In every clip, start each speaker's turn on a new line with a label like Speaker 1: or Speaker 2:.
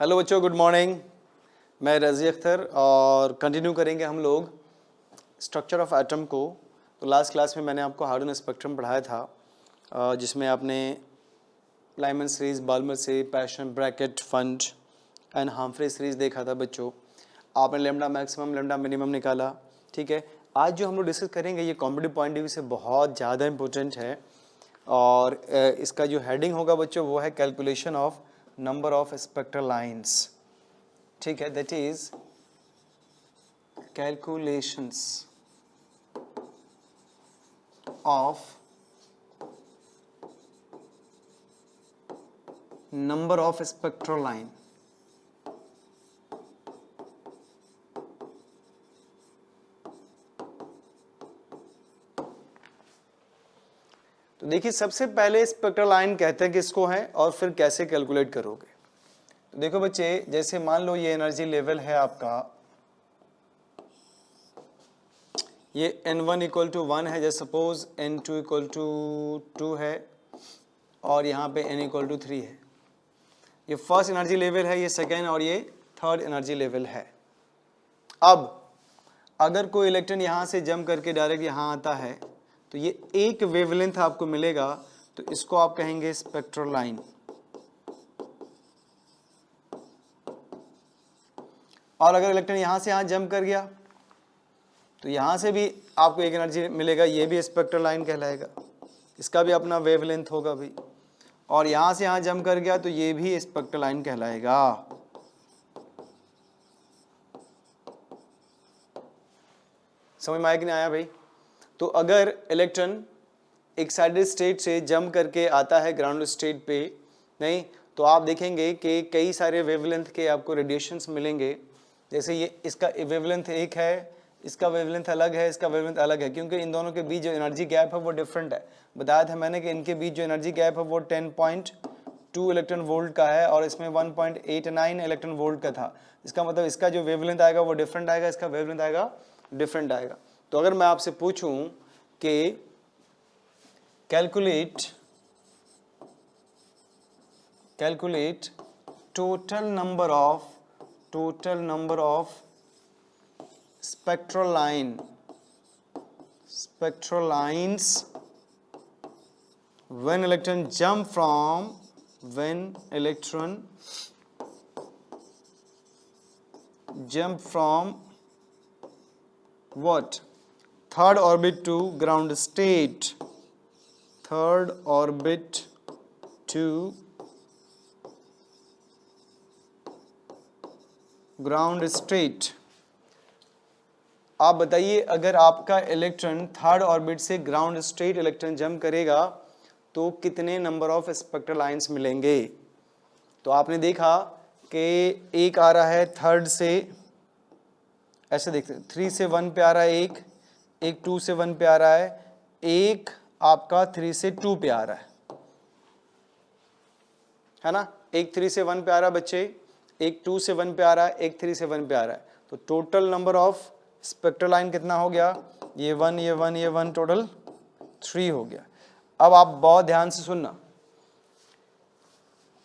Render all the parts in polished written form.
Speaker 1: Hello बच्चों, good morning. मैं रज़ी अख्तर और कंटिन्यू करेंगे हम लोग स्ट्रक्चर ऑफ एटम को। तो लास्ट क्लास में मैंने आपको हार्डन स्पेक्ट्रम पढ़ाया था, जिसमें आपने लाइमन सीरीज़, बाल्मर से, Paschen, Brackett, Pfund and Humphreys series देखा था बच्चों। आपने लेमडा मैक्सिमम, लेमडा मिनिमम निकाला। ठीक है, आज जो हम लोग डिस्कस करेंगे ये कॉम्पिटिटिव पॉइंट ऑफ व्यू से बहुत ज़्यादा इंपॉर्टेंट है और इसका जो हेडिंग होगा बच्चों वो है calculation of number of spectral lines. ठीक है, that is calculations of number of spectral line. तो देखिए, सबसे पहले स्पेक्ट्रल लाइन कहते हैं किसको है और फिर कैसे कैलकुलेट करोगे। तो देखो बच्चे, जैसे मान लो ये एनर्जी लेवल है आपका, ये n1 इक्वल टू 1 है, जैसे सपोज n2 इक्वल टू 2 है और यहाँ पे n इक्वल टू 3 है। ये फर्स्ट एनर्जी लेवल है, ये सेकेंड और ये थर्ड एनर्जी लेवल है। अब अगर कोई इलेक्ट्रॉन यहाँ से जंप करके डायरेक्ट यहाँ आता है तो ये एक वेवलेंथ आपको मिलेगा, तो इसको आप कहेंगे स्पेक्ट्रल लाइन। और अगर इलेक्ट्रॉन यहाँ से यहाँ जंप कर गया तो यहाँ से भी आपको एक एनर्जी मिलेगा, ये भी स्पेक्ट्रल लाइन कहलाएगा, इसका भी अपना वेवलेंथ होगा भाई। और यहाँ से यहाँ जंप कर गया तो ये भी स्पेक्ट्रल लाइन कहलाएगा। समझ में आया कि नहीं आया भाई? तो अगर इलेक्ट्रॉन एक्साइटेड स्टेट से जंप करके आता है ग्राउंड स्टेट पे, नहीं तो आप देखेंगे कि कई सारे वेवलेंथ के आपको रेडिएशंस मिलेंगे। जैसे ये इसका वेवलेंथ एक है, इसका वेवलेंथ अलग है, इसका वेवलेंथ अलग है, क्योंकि इन दोनों के बीच जो एनर्जी गैप है वो डिफरेंट है। बताया था मैंने कि इनके बीच जो एनर्जी गैप है वो 10.2 इलेक्ट्रॉन वोल्ट का है और इसमें 1.89 इलेक्ट्रॉन वोल्ट का था। इसका मतलब इसका जो वेवलेंथ आएगा वो डिफरेंट आएगा, इसका वेवलेंथ आएगा डिफरेंट आएगा। तो अगर मैं आपसे पूछूं कि calculate total number of spectral lines when electron jump from what? Third orbit to ground state. Third orbit to ground state. आप बताइए, अगर आपका इलेक्ट्रॉन थर्ड ऑर्बिट से ग्राउंड स्टेट इलेक्ट्रॉन जंप करेगा तो कितने नंबर ऑफ स्पेक्ट्रल लाइंस मिलेंगे? तो आपने देखा कि एक आ रहा है थर्ड से, ऐसे देखते 3 से 1 पे आ रहा है, एक 2 से 1 पे आ रहा है, एक आपका 3 से 2 पे आ रहा है ना? एक 3 से 1 पे आ रहा है बच्चे, एक 2 से 1 पे आ रहा है, एक 3 से 1 पे आ रहा है। तो total number of spectral line कितना हो गया? ये 1, ये 1, ये 1, टोटल 3 हो गया। अब आप बहुत ध्यान से सुनना,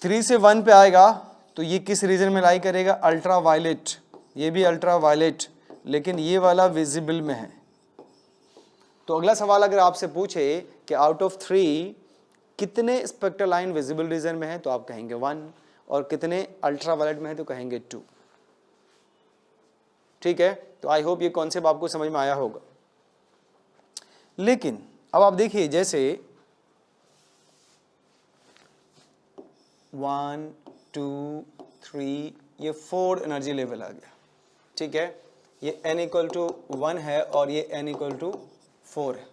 Speaker 1: 3 से 1 पे आएगा तो ये किस रीजन में लाई करेगा? Ultraviolet. ये भी अल्ट्रा वायलेट, लेकिन ये वाला विजिबल में है। तो अगला सवाल अगर आपसे पूछे कि आउट ऑफ 3 कितने स्पेक्ट्रल लाइन विजिबल रीजन में है, तो आप कहेंगे 1, और कितने अल्ट्रा वायलेट में है तो कहेंगे 2। ठीक है, तो आई होप ये कॉन्सेप्ट आपको समझ में आया होगा। लेकिन अब आप देखिए, जैसे 1, 2, 3, ये 4 एनर्जी लेवल आ गया। ठीक है, ये n इक्वल टू 1 है और ये n इक्वल टू 4 है।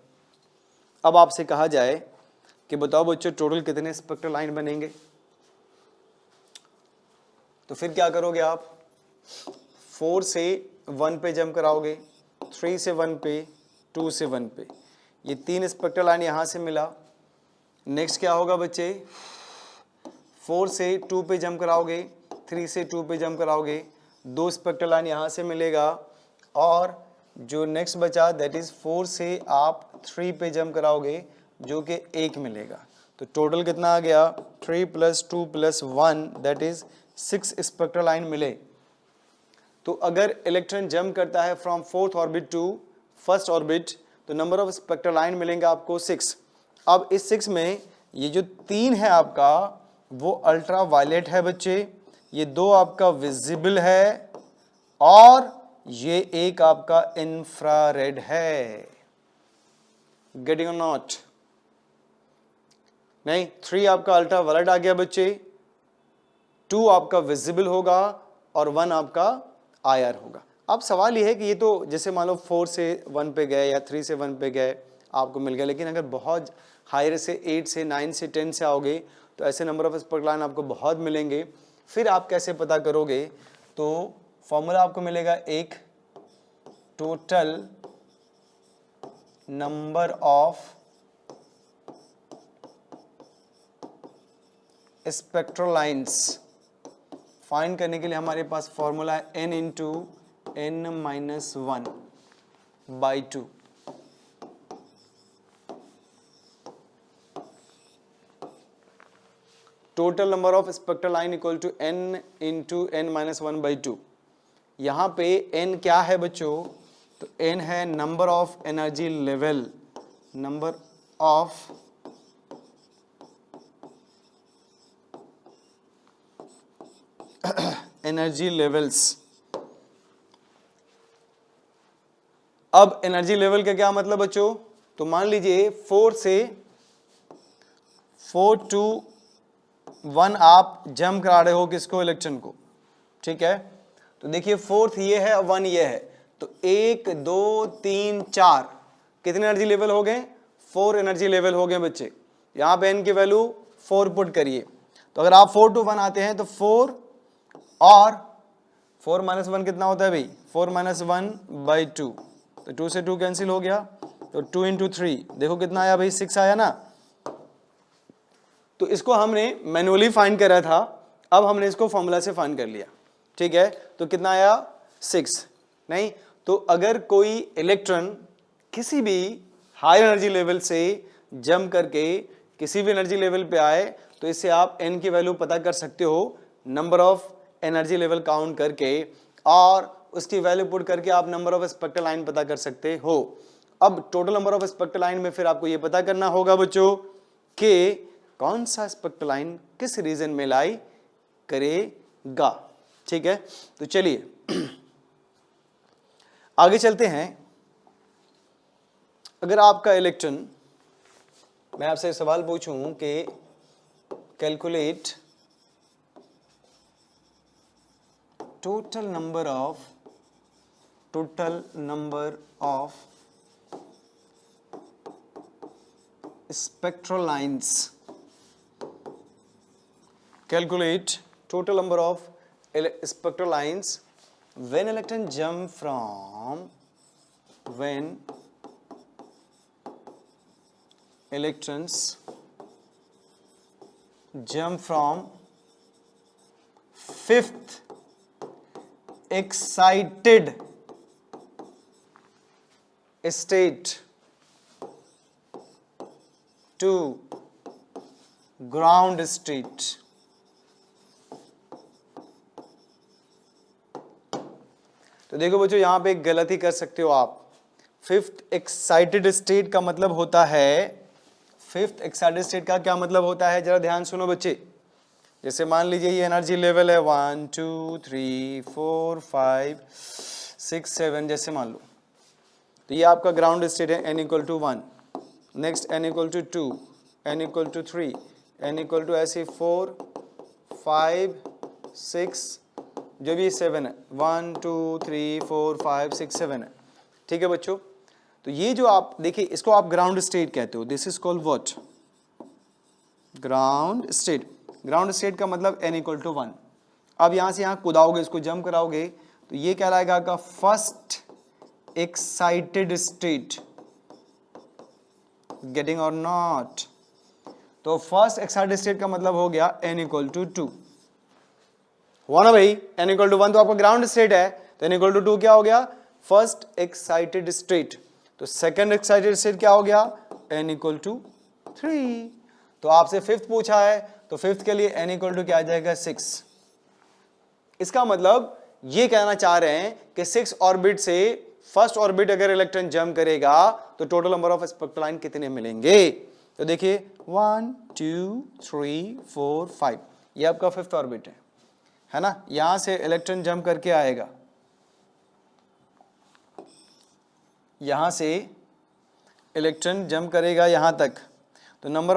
Speaker 1: अब आपसे कहा जाए कि बताओ बच्चों टोटल कितने स्पेक्ट्रल लाइन बनेंगे, तो फिर क्या करोगे आप? 4 से 1 पे जंप कराओगे, 3 से 1 पे, 2 से 1 पे, ये 3 स्पेक्ट्रल लाइन यहाँ से मिला। नेक्स्ट क्या होगा बच्चे? 4 से 2 पे जंप कराओगे, 3 से 2 पे जंप कराओगे, 2 स्पेक्ट्रल लाइन यहाँ से मिलेगा, और जो नेक्स्ट बचा दैट इज 4 से आप 3 पे जंप कराओगे जो कि 1 मिलेगा। तो टोटल कितना आ गया? 3 + 2 + 1 दैट इज 6 स्पेक्ट्रल लाइन मिले। तो अगर इलेक्ट्रॉन जंप करता है from fourth orbit to first orbit तो नंबर ऑफ स्पेक्ट्रल लाइन मिलेंगे आपको 6। अब इस 6 में ये जो 3 है आपका वो अल्ट्रा वायलेट है बच्चे, ये 2 आपका विजिबल है और ये एक आपका इंफ्रारेड है। गेटिंग और नॉट? नहीं, 3 आपका अल्ट्रा वायलेट आ गया बच्चे, 2 आपका विजिबल होगा और 1 आपका आईआर होगा। अब सवाल ये है कि ये तो जैसे मान लो 4 से 1 पे गए या 3 से 1 पे गए आपको मिल गया, लेकिन अगर बहुत हायर से 8 से 9 से 10 से आओगे तो ऐसे नंबर ऑफ स्पेक्ट्रल लाइन आपको बहुत मिलेंगे। फिर आप कैसे पता करोगे? तो फॉर्मूला आपको मिलेगा एक, total number of spectral lines find करने के लिए हमारे पास फॉर्मूला है n into n minus 1 by 2। Total number of spectral line equal to n into n minus 1 by 2। यहां पे n क्या है बच्चों? तो n है number of energy level, number of energy levels. अब एनर्जी लेवल का क्या मतलब बच्चों? तो मान लीजिए 4 टू 1 आप जंप करा रहे हो किसको? इलेक्ट्रॉन को, ठीक है। तो देखिए 4th ये है, 1 ये है, तो 1 2 3 4 कितने एनर्जी लेवल हो गए? 4 एनर्जी लेवल हो गए बच्चे। यहां पे n की वैल्यू 4 पुट करिए, तो अगर आप 4 to 1 आते हैं तो 4 और 4 माइनस 1 कितना होता है भाई? 4 माइनस 1 बाई 2, तो 2 से 2 कैंसिल हो गया, तो 2 इंटू 3 देखो कितना आया भाई? 6 आया ना। तो इसको हमने मैनुअली फाइंड करा था, अब हमने इसको फॉर्मूला से फाइंड कर लिया, ठीक है। तो कितना आया? 6। नहीं तो अगर कोई इलेक्ट्रॉन किसी भी हाई एनर्जी लेवल से जंप करके किसी भी एनर्जी लेवल पे आए तो इससे आप n की वैल्यू पता कर सकते हो, number of energy level count करके, और उसकी वैल्यू पुट करके आप नंबर ऑफ स्पेक्ट्रल लाइन पता कर सकते हो। अब total number of spectral line में फिर आपको ये पता करना होगा बच्चों कि कौन सा स्पेक्ट्रल लाइन किस रीजन में लाई करेगा, ठीक है। तो चलिए आगे चलते हैं। अगर आपका इलेक्ट्रॉन, मैं आपसे एक सवाल पूछूं कि calculate total number of spectral lines, calculate total number of spectral lines when electron jump from electrons jump from 5th excited state to ground state। तो देखो बच्चों यहां पे एक गलती कर सकते हो आप। 5th एक्साइटेड स्टेट का मतलब होता है, 5th एक्साइटेड स्टेट का क्या मतलब होता है? जरा ध्यान सुनो बच्चे। जैसे मान लीजिए ये एनर्जी लेवल है 1 2 3 4 5 6 7 जैसे मान लो, तो ये आपका ग्राउंड स्टेट है n equal to 1, next n equal to 2, n equal to 3, n equal to ऐसे 4 5 6 जो भी 7 है, 1 2 3 4 5 6 7 है, ठीक है बच्चों। तो ये जो आप देखिए इसको आप ग्राउंड स्टेट कहते हो, this is called what? Ground state. Ground state का मतलब n इक्वल टू 1। अब यहां से यहां कूदाओगे, इसको जंप कराओगे तो ये कहलाएगा आपका फर्स्ट एक्साइटेड स्टेट। गेटिंग और नॉट? तो फर्स्ट एक्साइटेड स्टेट का मतलब हो गया n इक्वल टू 2, हुआ ना भाई? n इक्वल टू 1 तो आपका ग्राउंड स्टेट है, तो n इक्वल टू 2 क्या हो गया? First excited state. तो सेकंड एक्साइटेड स्टेट क्या हो गया? n equal to 3। तो आपसे 5th पूछा है तो 5th के लिए n इक्वल टू क्या आ जाएगा? 6। इसका मतलब ये कहना चाह रहे हैं कि 6 ऑर्बिट से फर्स्ट ऑर्बिट अगर इलेक्ट्रॉन जंप करेगा तो total number of spectral line कितने मिलेंगे? तो देखिए 1 2 3 4 5, ये आपका फिफ्थ ऑर्बिट है ना। यहां से इलेक्ट्रॉन जंप करके आएगा, यहां से इलेक्ट्रॉन जंप करेगा यहां तक, तो नंबर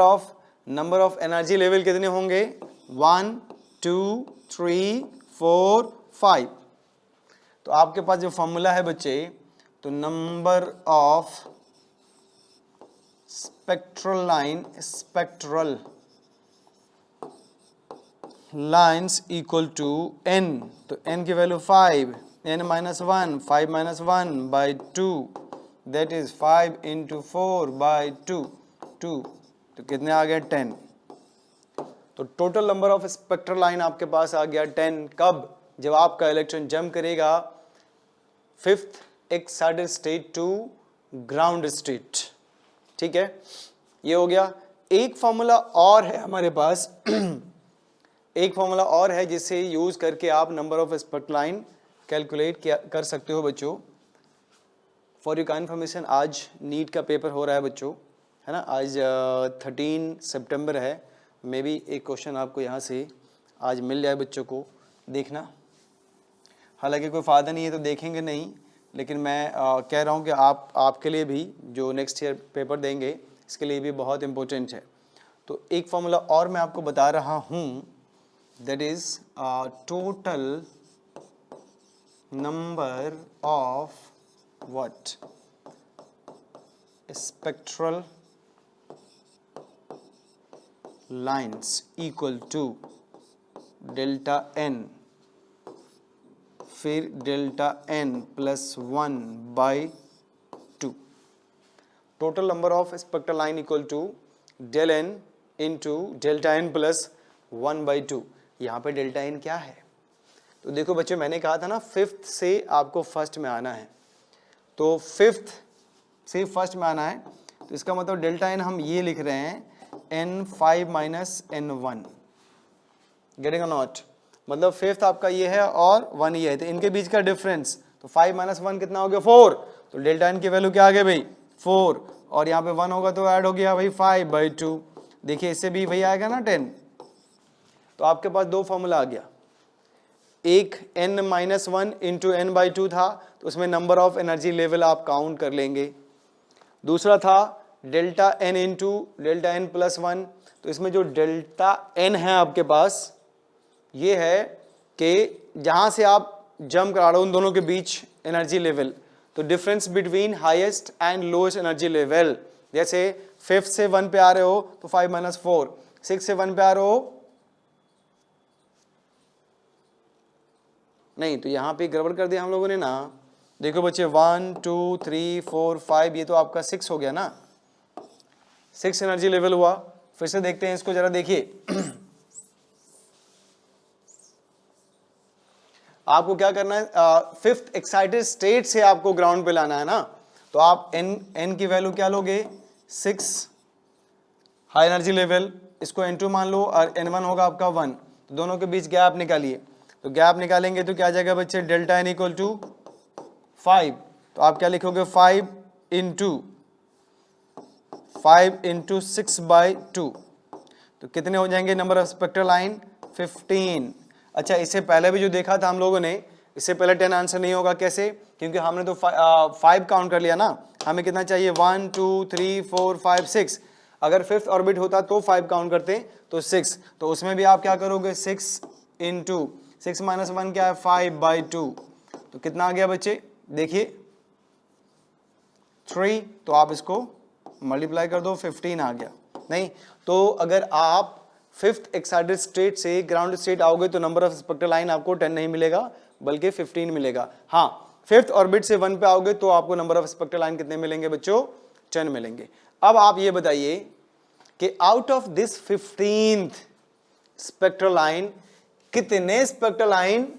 Speaker 1: ऑफ एनर्जी लेवल कितने होंगे? 1 2 3 4 5। तो आपके पास जो फॉर्मूला है बच्चे, तो number of spectral lines equal to n, तो n की value 5, n minus 1, 5 minus 1 by 2, that is 5 into 4 by 2, तो कितने आ गए? 10। तो total number of spectral line आपके पास आ गया 10। कब? जब आपका इलेक्ट्रॉन जंप करेगा fifth excited state to ground state. ठीक है, ये हो गया। एक फॉर्मूला और है हमारे पास एक फॉर्मूला और है जिसे यूज करके आप number of spectral line calculate कर सकते हो बच्चों। फॉर यू का इन्फॉर्मेशन, आज नीट का पेपर हो रहा है बच्चों, है ना। आज 13 सितंबर है। मे बी एक क्वेश्चन आपको यहाँ से आज मिल जाए बच्चों को देखना। हालांकि कोई फ़ायदा नहीं है तो देखेंगे नहीं, लेकिन मैं कह रहा हूँ कि आपके लिए भी जो नेक्स्ट ईयर पेपर देंगे इसके लिए भी बहुत इम्पोर्टेंट है। तो एक फॉर्मूला और मैं आपको बता रहा हूँ, that is total number of what? Spectral lines equal to delta n, फिर delta n plus 1 by 2। Total number of spectral line equal to del n into delta n plus 1 by 2। यहाँ पे delta n क्या है? तो देखो बच्चों, मैंने कहा था ना फिफ्थ से आपको फर्स्ट में आना है, तो फिफ्थ से फर्स्ट में आना है, तो इसका मतलब डेल्टा n हम ये लिख रहे हैं n5 माइनस n1। गेटिंग और नॉट? मतलब फिफ्थ आपका ये है और 1 ये है, तो इनके बीच का डिफरेंस, तो 5 माइनस 1 कितना हो गया? 4। तो डेल्टा n की वैल्यू क्या आ गई भाई? 4, और यहाँ पे 1 होगा तो ऐड हो गया भाई 5 बाई 2। देखिए इससे भी वही आएगा ना 10। तो आपके पास दो फॉर्मूला आ गया, एक n minus 1 into n by 2 था, तो उसमें नंबर ऑफ एनर्जी लेवल आप काउंट कर लेंगे। दूसरा था delta n into delta n plus 1, तो इसमें जो डेल्टा n है आपके पास, ये है कि जहाँ से आप जंप करा रहे हो उन दोनों के बीच एनर्जी लेवल, तो difference between highest and lowest energy level. जैसे फिफ्थ से 1 पे आ रहे हो तो 5 माइनस 4, 6 से 1 पे आ रहे हो नहीं, तो यहाँ पे गड़बड़ कर दिया हम लोगों ने ना। देखो बच्चे 1 2 3 4 5, ये तो आपका 6 हो गया ना, 6 एनर्जी लेवल हुआ। फिर से देखते हैं इसको जरा, देखिए आपको क्या करना है, फिफ्थ एक्साइटेड स्टेट से आपको ग्राउंड पे लाना है ना, तो आप n की वैल्यू क्या लोगे? 6 हाई एनर्जी लेवल, इसको n2 मान लो, और n1 होगा आपका 1, तो दोनों के बीच गैप निकालिए। तो गैप निकालेंगे तो क्या आ जाएगा बच्चे? Delta n equal to 5। तो आप क्या लिखोगे? 5 इंटू 6 बाई 2, तो कितने हो जाएंगे नंबर ऑफ स्पेक्ट्रल लाइन? 15। अच्छा, इससे पहले भी जो देखा था हम लोगों ने, इससे पहले 10 आंसर नहीं होगा। कैसे? क्योंकि हमने तो 5 काउंट कर लिया ना, हमें कितना चाहिए? 1 2 3 4 5 6। अगर फिफ्थ ऑर्बिट होता तो 5 काउंट करते, तो 6, तो उसमें भी आप क्या करोगे? 6 इंटू 6 माइनस 1 क्या है? 5 बाई 2, तो कितना आ गया बच्चे? देखिए 3, तो आप इसको मल्टीप्लाई कर दो, 15 आ गया। नहीं तो अगर आप फिफ्थ एक्साइटेड स्टेट से ग्राउंड स्टेट आओगे तो नंबर ऑफ स्पेक्ट्रल लाइन आपको 10 नहीं मिलेगा बल्कि 15 मिलेगा। हाँ, फिफ्थ ऑर्बिट से 1 पे आओगे तो आपको नंबर ऑफ स्पेक्ट्रल लाइन कितने मिलेंगे बच्चों? 10 मिलेंगे। अब आप ये बताइए कि out of this 15th spectral line, कितने स्पेक्ट्रल लाइन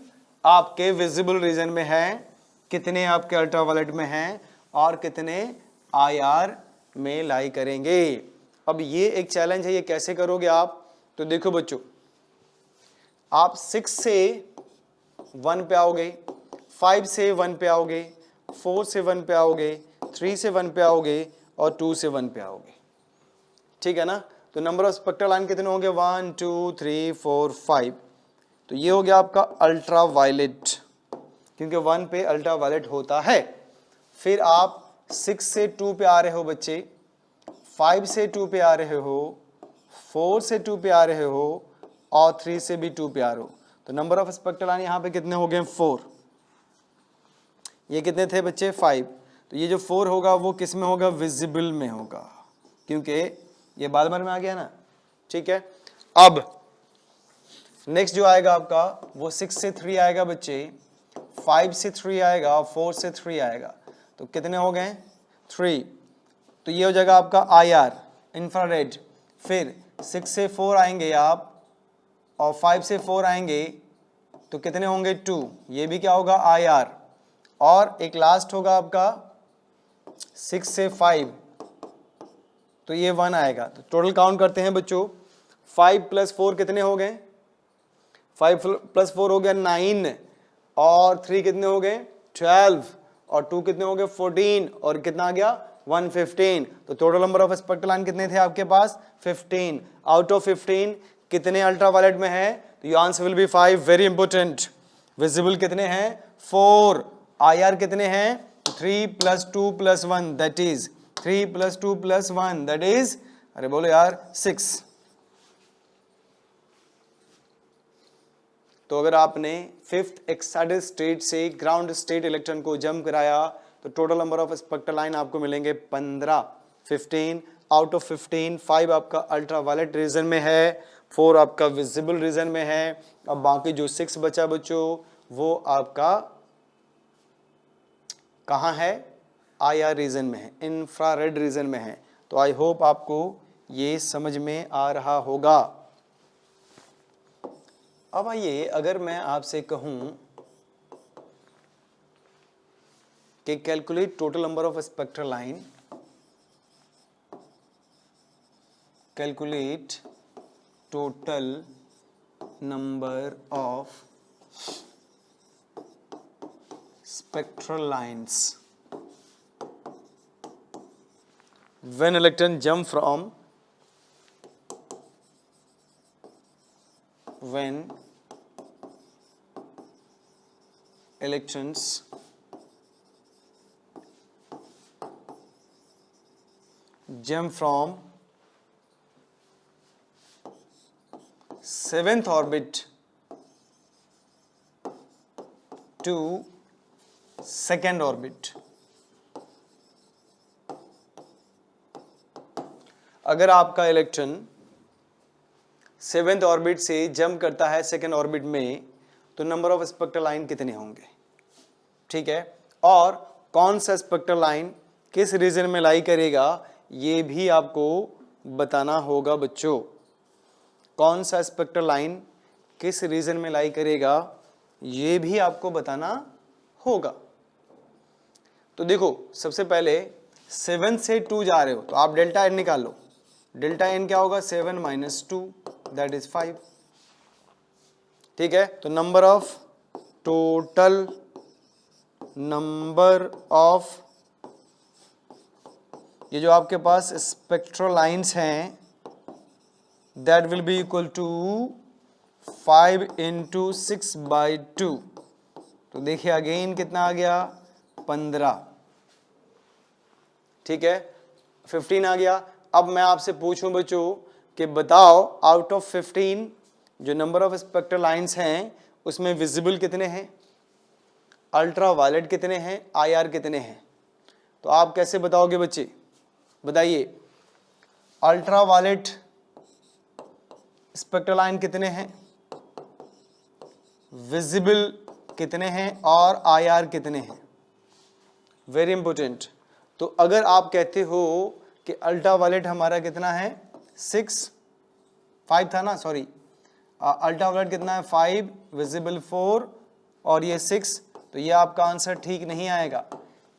Speaker 1: आपके विजिबल रीजन में है, कितने आपके अल्ट्रावायलेट में हैं, और कितने IR में लाई करेंगे। अब ये एक चैलेंज है, ये कैसे करोगे आप? तो देखो बच्चों, आप 6 से 1 पे आओगे, 5 से 1 पे आओगे, 4 से 1 पे आओगे, 3 से 1 पे आओगे और 2 से 1 पे आओगे। ठीक है ना। तो नंबर ऑफ स्पेक्ट्रल लाइन कितने होंगे? 1 2 3 4 5। तो ये हो गया आपका अल्ट्रा वायलेट, क्योंकि 1 पे अल्ट्रा वायलेट होता है। फिर आप 6 से 2 पे आ रहे हो बच्चे, 5 से 2 पे आ रहे हो, 4 से 2 पे आ रहे हो और 3 से भी 2 पे आ रहे हो। तो नंबर ऑफ स्पेक्ट्रल लाइन यहाँ पे कितने हो गए? 4। ये कितने थे बच्चे? 5। तो ये जो 4 होगा वो किस में होगा? विजिबल में होगा, क्योंकि ये बाद में आ गया ना। ठीक है। अब नेक्स्ट जो आएगा आपका वो 6 से 3 आएगा बच्चे, 5 से 3 आएगा और 4 से 3 आएगा। तो कितने हो गए? 3। तो ये हो जाएगा आपका IR, इंफ्रारेड। फिर 6 से 4 आएंगे आप और 5 से 4 आएंगे तो कितने होंगे? 2। ये भी क्या होगा? IR। और एक लास्ट होगा आपका 6 से 5, तो ये 1 आएगा। तो टोटल काउंट करते हैं बच्चों, 5 + 4 कितने हो गए? 5 + 4 हो गया 9 और 3 कितने हो गए? 12 और 2 कितने हो गए? 14 और कितना आ गया? 115। तो total number of spectral line कितने थे आपके पास? 15। आउट ऑफ 15 कितने अल्ट्रावायलेट में है? तो your answer will B 5। Very important. Visible कितने हैं? 4। IR कितने हैं? 3 + 2 + 1 दैट इज 3 + 2 + 1 दैट इज, अरे बोलो यार, 6। तो अगर आपने 5th एक्साइटेड स्टेट से ग्राउंड स्टेट इलेक्ट्रॉन को जंप कराया तो total number of spectral line आपको मिलेंगे 15। 15 आउट ऑफ 15, 5 आपका अल्ट्रावायलेट रीजन में है, 4 आपका विजिबल रीजन में है, अब बाकी जो 6 बचा बच्चों वो आपका कहाँ है? IR रीजन में है, इंफ्रारेड रीजन में है। तो आई होप आपको ये समझ में आ रहा होगा। अब आइए, अगर मैं आपसे कहूं कि calculate total number of spectral line, calculate total number of spectral lines when electron jump from when electrons jump from 7th orbit to 2nd orbit। अगर आपका इलेक्ट्रॉन 7th ऑर्बिट से जंप करता है 2nd ऑर्बिट में तो number of spectral line कितने होंगे? ठीक है। और कौन सा स्पेक्ट्रल लाइन किस रीजन में लाई करेगा ये भी आपको बताना होगा बच्चों। कौन सा स्पेक्ट्रल लाइन किस रीजन में लाई करेगा ये भी आपको बताना होगा। तो देखो, सबसे पहले 7 से 2 जा रहे हो तो आप डेल्टा एन निकाल लो। डेल्टा एन क्या होगा? 7 - 2 दैट इज 5। ठीक है। तो number of total number of ये जो आपके पास स्पेक्ट्रल लाइंस हैं that will be equal to 5 × 6/2। तो देखिए अगेन कितना आ गया? 15। ठीक है, 15 आ गया। अब मैं आपसे पूछूं बच्चों कि बताओ आउट ऑफ 15 जो नंबर ऑफ स्पेक्ट्रल लाइंस हैं उसमें विजिबल कितने हैं, अल्ट्रा वायलेट कितने हैं, IR कितने हैं? तो आप कैसे बताओगे बच्चे? बताइए, अल्ट्रा वायलेट स्पेक्ट्रल लाइन कितने हैं, विजिबल कितने हैं और IR कितने हैं? Very important. तो अगर आप कहते हो कि अल्ट्रा वायलेट हमारा कितना है 5 था ना, सॉरी, अल्ट्रा वायलेट कितना है 5, विजिबल 4 और ये 6, तो ये आपका आंसर ठीक नहीं आएगा,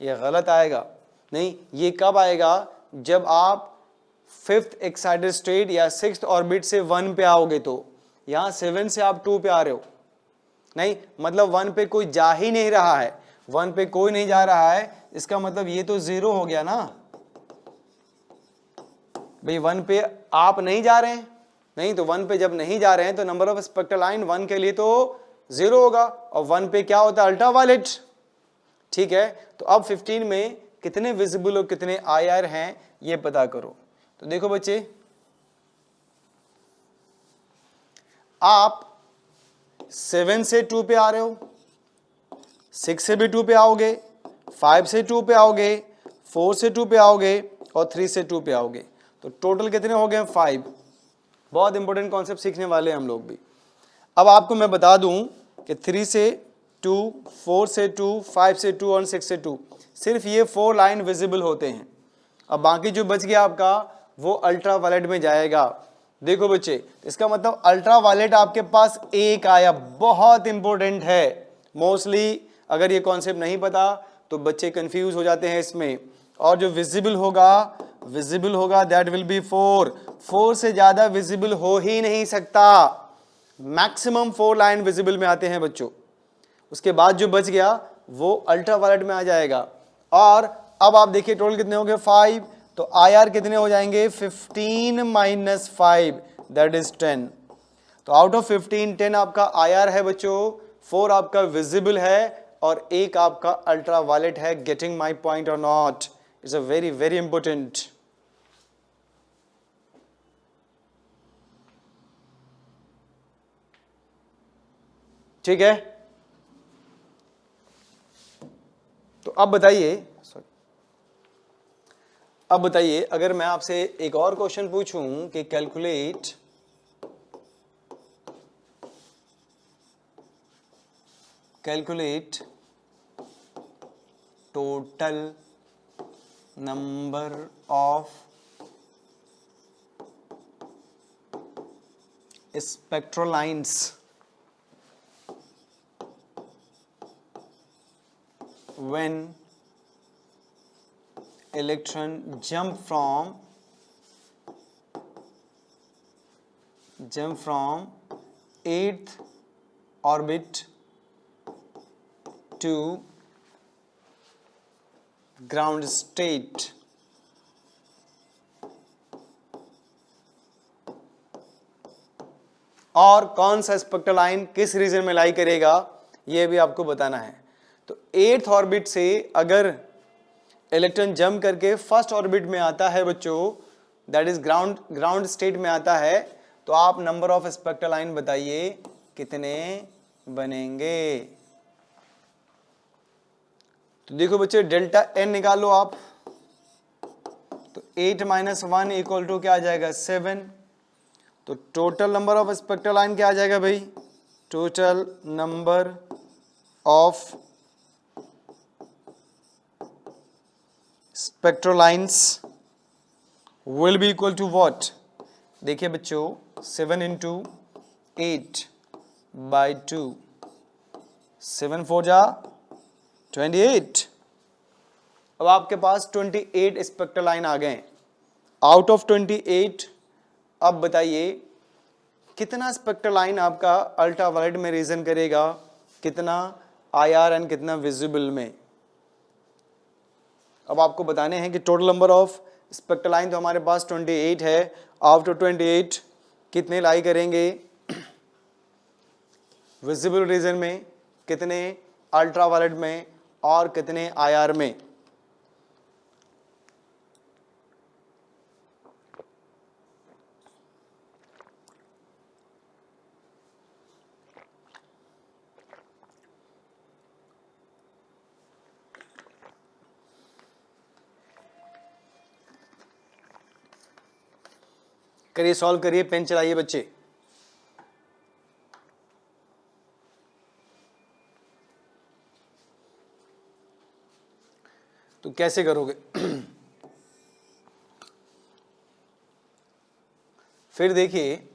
Speaker 1: ये गलत आएगा। नहीं, ये कब आएगा? जब आप 5th एक्साइटेड स्टेट या 6th ऑर्बिट से 1 पे आओगे। तो यहाँ 7 से आप 2 पे आ रहे हो, नहीं, मतलब 1 पे कोई जा ही नहीं रहा है, 1 पे कोई नहीं जा रहा है, इसका मतलब ये तो 0 हो गया ना भाई। 1 पे आप नहीं जा रहे हैं, नहीं, तो 1 पे जब नहीं जा रहे हैं तो नंबर ऑफ स्पेक्ट्रल लाइन 1 के लिए तो 0 होगा, और 1 पे क्या होता है, अल्ट्रावायलेट। ठीक है, तो अब 15 में कितने विजिबल और कितने IR हैं ये पता करो। तो देखो बच्चे, आप 7 से 2 पे आ रहे हो, 6 से भी 2 पे आओगे, 5 से 2 पे आओगे, 4 से 2 पे आओगे और 3 से 2 पे आओगे, तो टोटल कितने हो गए, 5। बहुत इंपॉर्टेंट कॉन्सेप्ट सीखने वाले हैं हम लोग भी। अब आपको मैं बता दूं कि 3 से 2, 4 से 2, 5 से 2 और 6 से 2, सिर्फ ये 4 लाइन विजिबल होते हैं। अब बाकी जो बच गया आपका वो अल्ट्रावायलेट में जाएगा। देखो बच्चे, इसका मतलब अल्ट्रावायलेट आपके पास एक आया, बहुत इंपॉर्टेंट है। मोस्टली अगर ये कॉन्सेप्ट नहीं पता तो बच्चे कंफ्यूज हो जाते हैं इसमें। और जो विजिबल होगा दैट विल बी 4। 4 से ज्यादा विजिबल हो ही नहीं सकता, मैक्सिमम 4 लाइन विजिबल में आते हैं बच्चों। उसके बाद जो बच गया वो अल्ट्रावायलेट में आ जाएगा। और अब आप देखिए टोटल कितने हो गए, 5, तो IR कितने हो जाएंगे, 15 माइनस 5 दैट इज 10। तो आउट ऑफ 15, 10 आपका IR है बच्चों, 4 आपका विजिबल है और 1 आपका अल्ट्रावायलेट है। गेटिंग माई पॉइंट और not, it's a very very important. ठीक है, तो अब बताइए, अगर मैं आपसे एक और क्वेश्चन पूछूं कि calculate total number of spectral lines when electron jump from 8th orbit to ground state, और कौन सा स्पेक्ट्रल लाइन किस रीजन में लाई करेगा ये भी आपको बताना है। तो 8th ऑर्बिट से अगर इलेक्ट्रॉन जंप करके फर्स्ट ऑर्बिट में आता है बच्चों, दैट इज ग्राउंड स्टेट में आता है, तो आप नंबर ऑफ स्पेक्ट्रल लाइन बताइए कितने बनेंगे। तो देखो बच्चे, डेल्टा n निकालो आप, तो 8 माइनस 1 इक्वल टू क्या आ जाएगा, 7। तो total number of spectral line क्या आ जाएगा भाई, total number of spectral lines will be equal to what. देखिए बच्चों, 7 इंटू 8 बाई 2, 7 4 जा 28। अब आपके पास 28 स्पेक्ट्रल लाइन आ गए। आउट ऑफ 28 अब बताइए कितना स्पेक्ट्रल लाइन आपका अल्ट्रावायलेट में रीजन करेगा, कितना IR एंड कितना विजिबल में। अब आपको बताने हैं कि total number of spectral line तो हमारे पास 28 है, आउट ऑफ 28 कितने लाई करेंगे विजिबल रीजन में, कितने अल्ट्रावायलेट में और कितने IR में। करिए, सॉल्व करिए, पेन चलाइए बच्चे। तो कैसे करोगे फिर देखिए,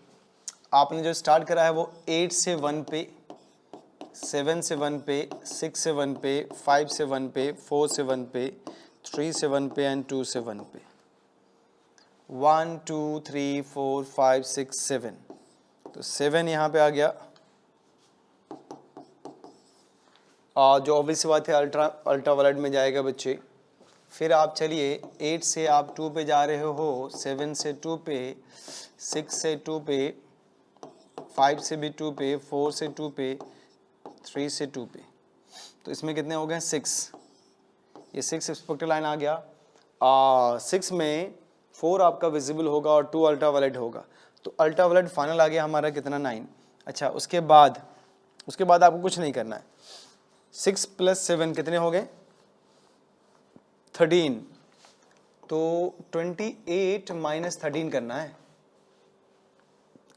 Speaker 1: आपने जो स्टार्ट करा है वो 8 से 1 पे, 7 से 1 पे, 6 से 1 पे, 5 से 1 पे, 4 से 1 पे, 3 से 1 पे एंड 2 से 1 पे। 1 2 3 4 5 6 7, तो 7 यहाँ पे आ गया, जो ऑब्वियस बात है अल्ट्रा वायलेट में जाएगा बच्चे। फिर आप चलिए 8 से आप 2 पे जा रहे हो, 7 से 2 पे, 6 से 2 पे, 5 से भी 2 पे, 4 से 2 पे, 3 से 2 पे। तो इसमें कितने हो गए 6, ये 6 स्पेक्ट्रल लाइन आ गया। 6 में 4 आपका विजिबल होगा और 2 अल्ट्रा वायलेट होगा, तो अल्ट्रा वायलेट फाइनल आ गया हमारा कितना 9। अच्छा उसके बाद आपको कुछ नहीं करना है। 6 + 7 कितने हो गए 13, तो 28 - 13 करना है।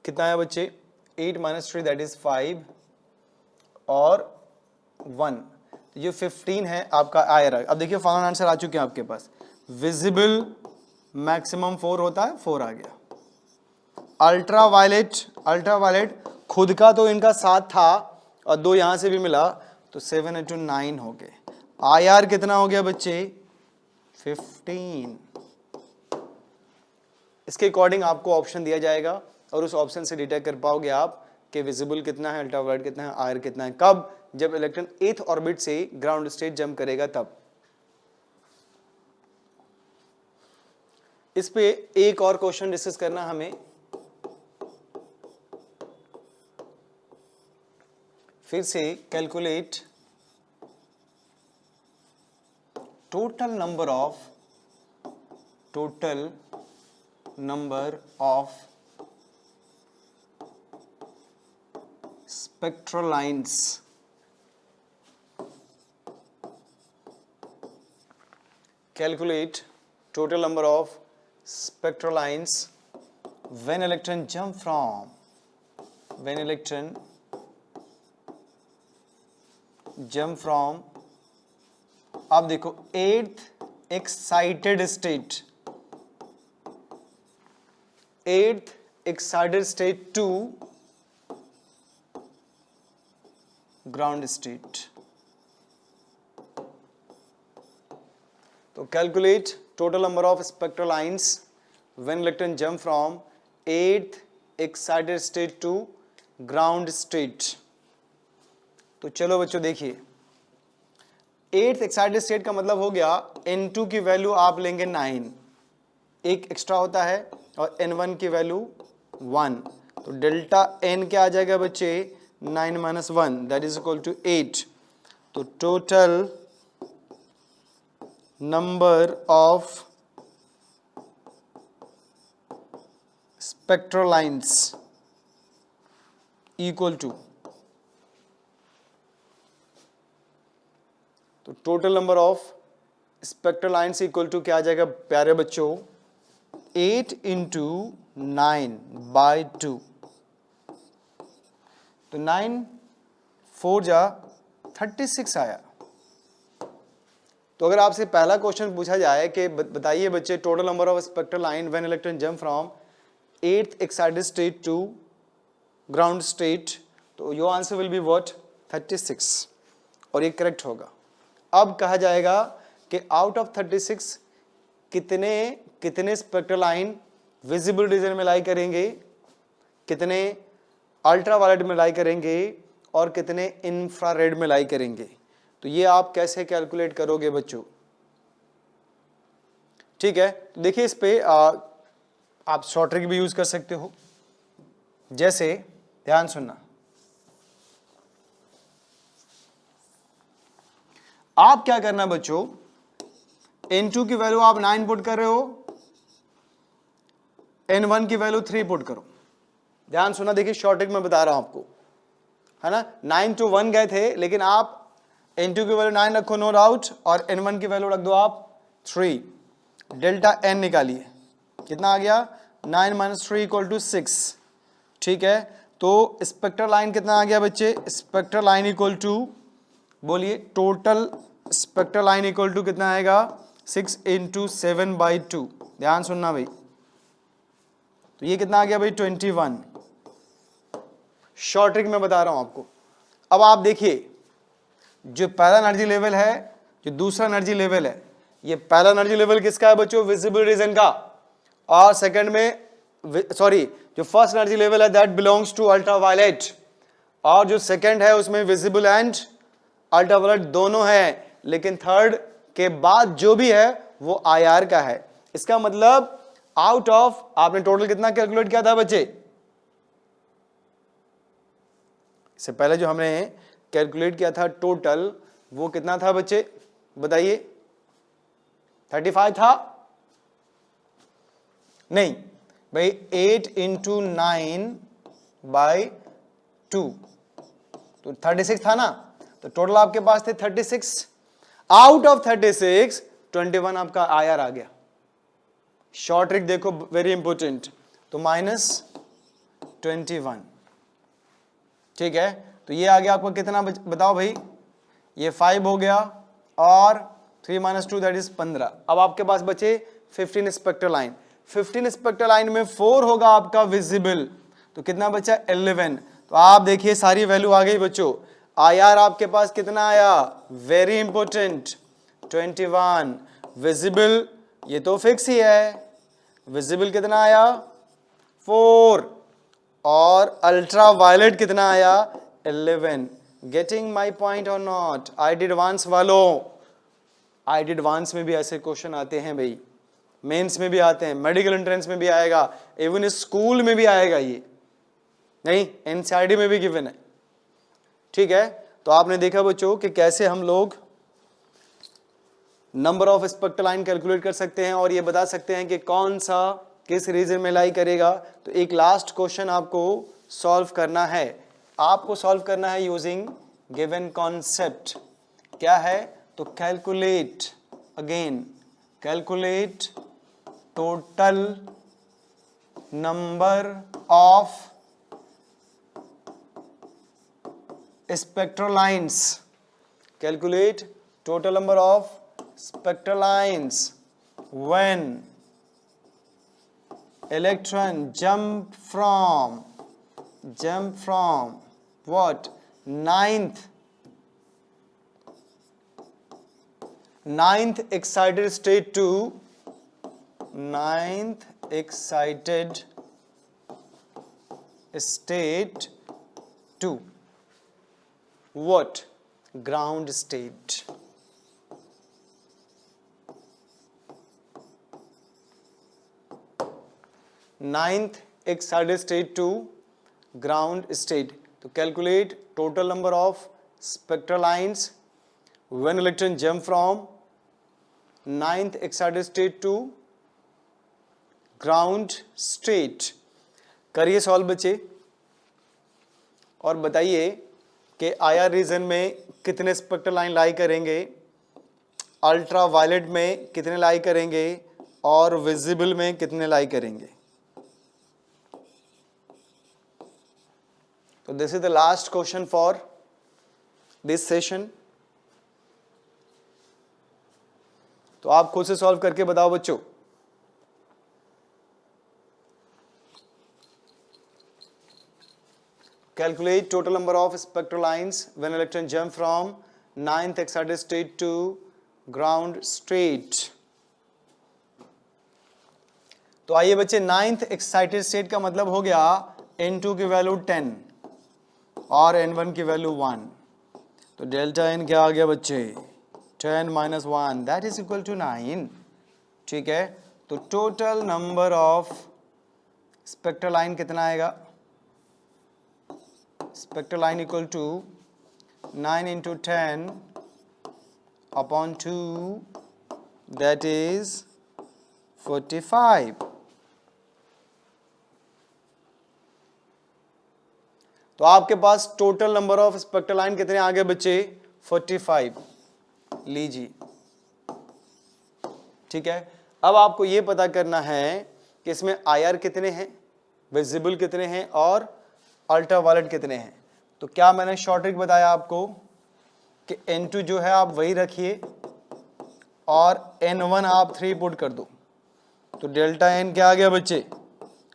Speaker 1: कितना है बच्चे 8 - 3 दैट इज 5 और 1, ये 15 है आपका आया। अब देखिए फाइनल आंसर आ चुके हैं आपके पास। विजिबल मैक्सिमम 4 होता है, 4 आ गया। अल्ट्रा वायलेट खुद का तो इनका 7 था और 2 यहां से भी मिला, तो 7 × 9 हो गए। IR कितना हो गया बच्चे 15। इसके अकॉर्डिंग आपको ऑप्शन दिया जाएगा और उस ऑप्शन से डिटेक्ट कर पाओगे आप कि विजिबल कितना है, अल्ट्रा वायलेट कितना है, आयर कितना है। कब? जब इलेक्ट्रॉन 8th ऑर्बिट से ग्राउंड स्टेट जंप करेगा तब। इस पे एक और क्वेश्चन डिस्कस करना हमें। फिर से calculate total number of spectral lines calculate total number of spectral lines when electron jump from अब देखो 8th excited state to ground state। तो calculate total number of spectral lines when electron jump from 8th excited state to ground state। तो चलो बच्चों देखिए 8th excited state का मतलब हो गया N2 की वैल्यू आप लेंगे 9, एक एक्स्ट्रा होता है, और N1 की वैल्यू 1, तो डेल्टा N क्या आ जाएगा बच्चे 9 - 1 दैट इज इक्वल टू 8। तो total number of spectral lines equal to, तो total number of spectral lines equal to क्या आ जाएगा प्यारे बच्चों 8 × 9/2। तो 9 4 जा 36 आया। तो अगर आपसे पहला क्वेश्चन पूछा जाए कि बताइए बच्चे total number of spectral line when electron jump from 8th excited state to ground state, तो your answer will be what 36, और ये करेक्ट होगा। अब कहा जाएगा कि आउट ऑफ 36 कितने स्पेक्ट्रल लाइन विजिबल रीजन में लाई करेंगे, कितने अल्ट्रा वायलेट में लाई करेंगे और कितने इंफ्रारेड में लाई करेंगे। तो ये आप कैसे कैलकुलेट करोगे बच्चों, ठीक है। तो देखिए इस पे आप शॉर्ट ट्रिक भी यूज कर सकते हो। जैसे ध्यान सुनना, आप क्या करना बच्चों N2 की वैल्यू आप 9 पुट कर रहे हो, N1 की वैल्यू 3 पुट करो। ध्यान सुना, देखिए शॉर्ट ट्रिक मैं बता रहा हूं आपको, है ना। 9 to 1 गए थे, लेकिन आप N2 की वैल्यू 9 रखो नो डाउट, और N1 की वैल्यू रख दो आप 3। डेल्टा N निकालिए, कितना आ गया 9 - 3 = 6, ठीक है। तो स्पेक्ट्रल लाइन कितना आ गया बच्चे, स्पेक्ट्रल लाइन इक्वल टू, बोलिए total spectral line equal to कितना आएगा 6 × 7/2। ध्यान सुनना भाई, तो ये कितना आ गया भाई 21। शॉर्ट ट्रिक में बता रहा हूं आपको। अब आप देखिए जो पहला एनर्जी लेवल है, जो दूसरा एनर्जी लेवल है, ये पहला एनर्जी लेवल किसका है बच्चों विजिबल रीजन का, और सेकंड में जो फर्स्ट एनर्जी लेवल है that belongs to ultraviolet, और जो सेकंड है उसमें विजिबल एंड अल्ट्रावायलेट दोनों है, लेकिन थर्ड के बाद जो भी है वो IR का है। इसका मतलब आउट ऑफ, आपने टोटल कितना कैलकुलेट किया था बच्चे? इससे पहले जो हमने कैलकुलेट किया था टोटल, वो कितना था बच्चे बताइए? 35 था? नहीं भाई, 8 इंटू 9/2 तो 36 था ना, तो टोटल आपके पास थे 36। आउट ऑफ 36 21 आपका IR आ गया। शॉर्ट ट्रिक देखो, वेरी इंपॉर्टेंट, तो -21, ठीक है। तो ये आ गया आपको कितना बताओ भाई? ये 5 हो गया और 3 - 2 दैट इज 15। अब आपके पास बचे 15 स्पेक्ट्रल लाइन। 15 स्पेक्ट्रल लाइन में 4 होगा आपका विजिबल, तो कितना बचा? 11। तो आप देखिए सारी वैल्यू आ गई बच्चों। IR आपके पास कितना आया? Very important 21। विजिबल ये तो फिक्स ही है, विजिबल कितना आया? 4। और अल्ट्रा वायलेट कितना आया? 11। गेटिंग माई पॉइंट और नॉट? आई डिड एडवांस वालों, आई डिड एडवांस में भी ऐसे क्वेश्चन आते हैं भाई, मेंस में भी आते हैं, मेडिकल एंट्रेंस में भी आएगा, इवन स्कूल में भी आएगा ये, नहीं NCERT में भी गिवन है, ठीक है। तो आपने देखा बच्चों कि कैसे हम लोग number of spectral line calculate कर सकते हैं और ये बता सकते हैं कि कौन सा किस रीजन में लाई करेगा। तो एक लास्ट क्वेश्चन आपको सॉल्व करना है, आपको सॉल्व करना है यूजिंग गिवन कॉन्सेप्ट। क्या है? तो calculate, again calculate total number of spectral lines, calculate total number of spectral lines when electron jump from what? ninth excited state to ninth excited state to what? Ground state. Ninth excited state to ground state. To calculate total number of spectral lines when electron jump from ninth excited state to ground state. करिए solve बच्चे और बताइए कि IR reason में कितने spectral line लाई करेंगे, ultra violet में कितने लाई करेंगे और विजिबल में कितने लाई करेंगे। तो this is the last question for this session. तो आप खुद से सॉल्व करके बताओ बच्चों। Calculate total number of spectral lines when electron jump from ninth excited state to ground state. तो आइए बच्चे, नाइन्थ एक्साइटेड स्टेट का मतलब हो गया N2 की वैल्यू 10 और N1 की वैल्यू 1। तो डेल्टा N क्या आ गया बच्चे? 10 - 1 दैट इज इक्वल टू 9, ठीक है। तो total number of spectral line कितना आएगा? Spectral line equal to 9 into 10 upon 2 that is 45. तो आपके पास total number of spectral line कितने आ गए बच्चे? 45 लीजिए, ठीक है। अब आपको ये पता करना है कि इसमें IR कितने हैं, विजिबल कितने हैं और अल्ट्रा वायलेट कितने हैं। तो क्या मैंने शॉर्ट ट्रिक बताया आपको कि N2 जो है आप वही रखिए और N1 आप 3 पुट कर दो। तो डेल्टा N क्या आ गया बच्चे?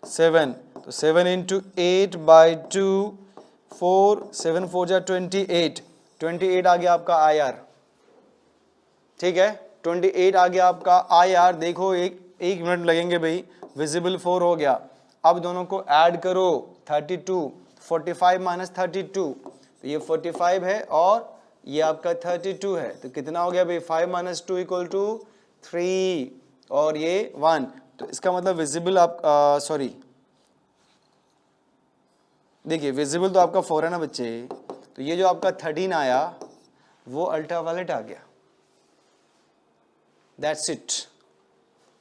Speaker 1: 7। तो 7 इंटू 8/2 4 7 4 जा 28 28 आ गया आपका IR, ठीक है। 28 आ गया आपका IR। देखो एक मिनट लगेंगे भाई, विजिबल 4 हो गया। अब दोनों को ऐड करो 32, 45 - 32, तो ये 45 है और ये आपका 32 है, तो कितना हो गया भाई 5 माइनस 2 इक्वल टू 3 और ये 1, तो इसका मतलब विजिबल आप सॉरी देखिए विजिबल तो आपका 4 है ना बच्चे, तो ये जो आपका 13 आया वो अल्ट्रावायलेट आ गया, दैट्स इट।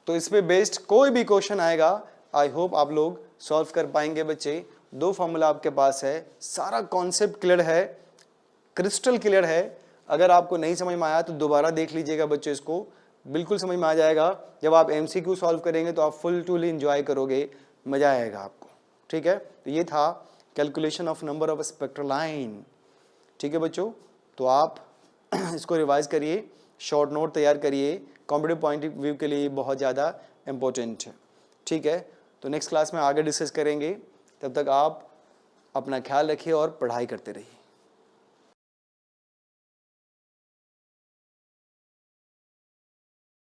Speaker 1: तो इस पे बेस्ड कोई भी क्वेश्चन आएगा आई होप आप लोग सॉल्व कर पाएंगे बच्चे। 2 फॉर्मूला आपके पास है, सारा कॉन्सेप्ट क्लियर है, क्रिस्टल क्लियर है। अगर आपको नहीं समझ में आया तो दोबारा देख लीजिएगा बच्चे, इसको बिल्कुल समझ में आ जाएगा। जब आप MCQ सॉल्व करेंगे तो आप फुल टूल इंजॉय करोगे, मजा आएगा आपको। ठीक है, तो ये था calculation of number of spectral line. ठीक है बच्चों, तो आप इसको रिवाइज करिए, शॉर्ट नोट तैयार करिए, कॉम्पिटिटिव पॉइंट ऑफ व्यू के लिए बहुत ज़्यादा इंपॉर्टेंट है। ठीक है, तो नेक्स्ट क्लास में आगे डिस्कस करेंगे, तब तक आप अपना ख्याल रखिए और पढ़ाई करते रहिए।